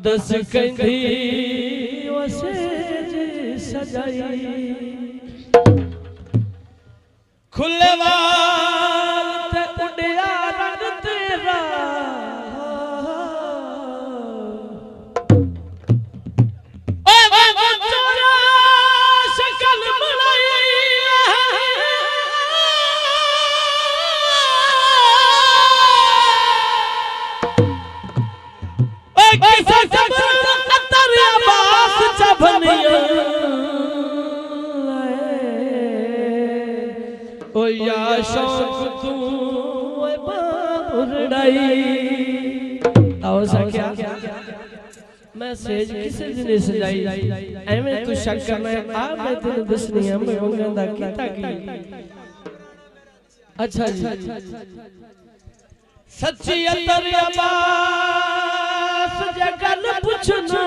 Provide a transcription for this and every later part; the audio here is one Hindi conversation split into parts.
दस कंधी सजाई खुले वाल ते उड़िया रंग तेरा शकल या शौक तू मैं सेज किसे ने सजाई एवें तू शक करना आ मैं तेन दसनी है मैं मंगदा कीता की अच्छा जी सच्ची अंदर अब्बास जे गल पूछना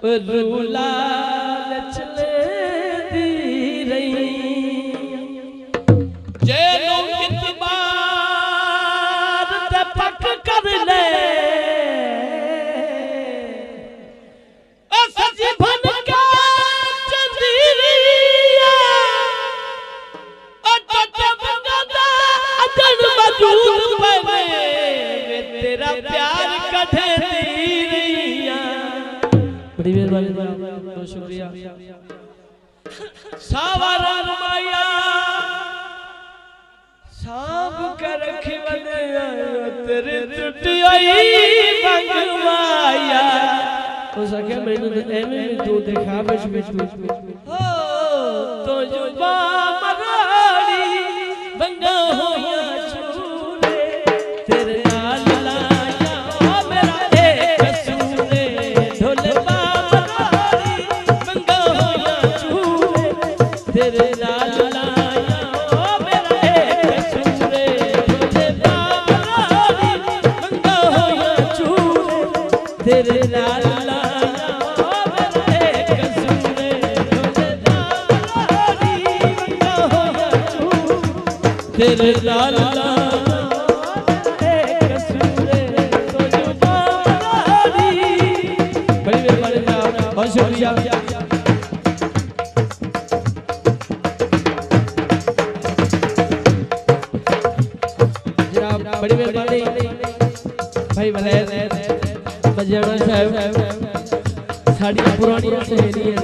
रूला चले दी रही जेनो इतबार ते पक कर ले सजी बन के चंदीरिया अटट बगदा अजन मजूद बने तेरा प्यार कढे बड़ी मेहरबानी बहुत शुक्रिया सावरा माया सांप कर रखी बने तेरे टूटी आई मंगवाया हो सके मैंने एमे तू देखा बच हो तो जुबा मराड़ी बंगा होया छूले तेरे नाल लाया ओ मेरा एक सूले ढोले तेरे लाल लाया ओ मेरा एक सूरे ढोले बारी मंगा होया चूरे तेरे लाल लाया ओ मेरा एक सूरे ढोले बारी मंगा होया चूरे तेरे लाल लाया एक सूरे तो जुबा बारी बड़ी मेहरबानी बहुत शुक्रिया बड़ी मेहरबानी भाई वलैद बजाना साहब साड़ी पुरानी सहेली है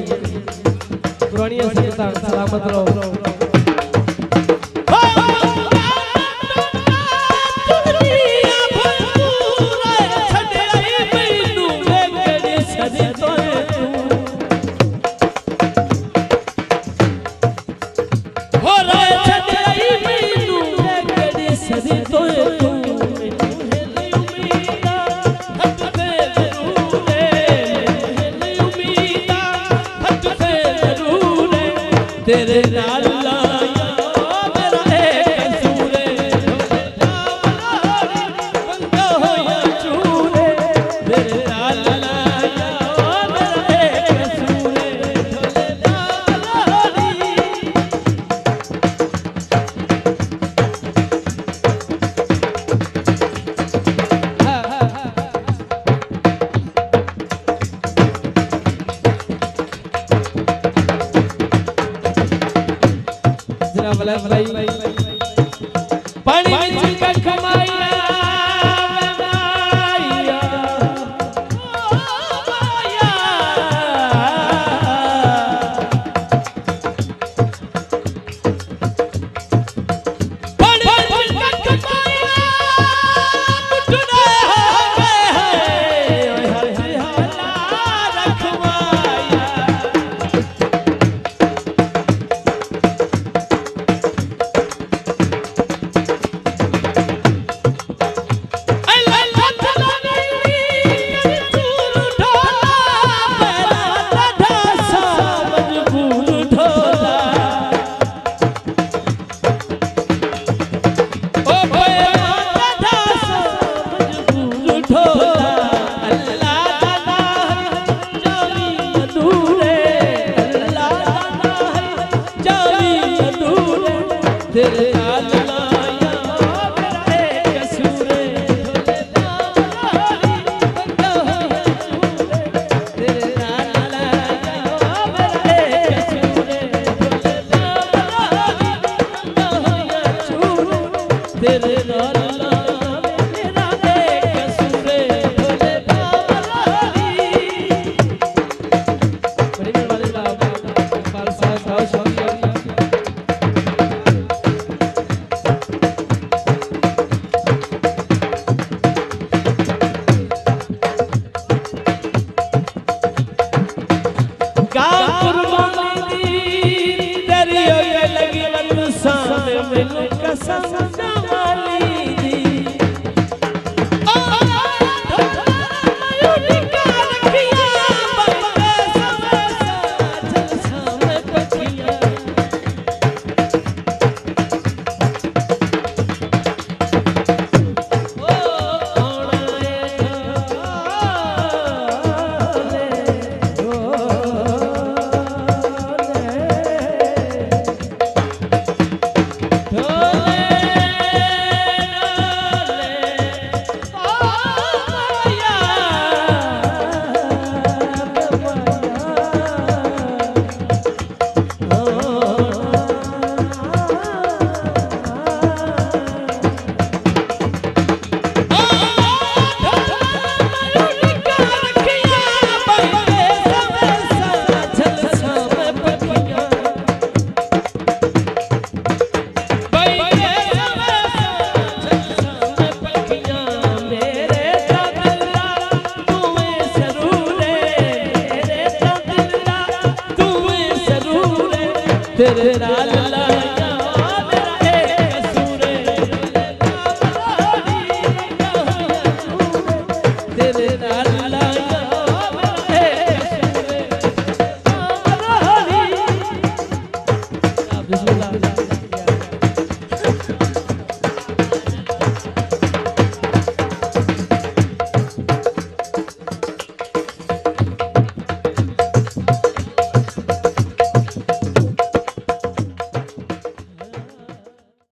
पुरानी संगतां सलामत रहो तेरे लाल टुडे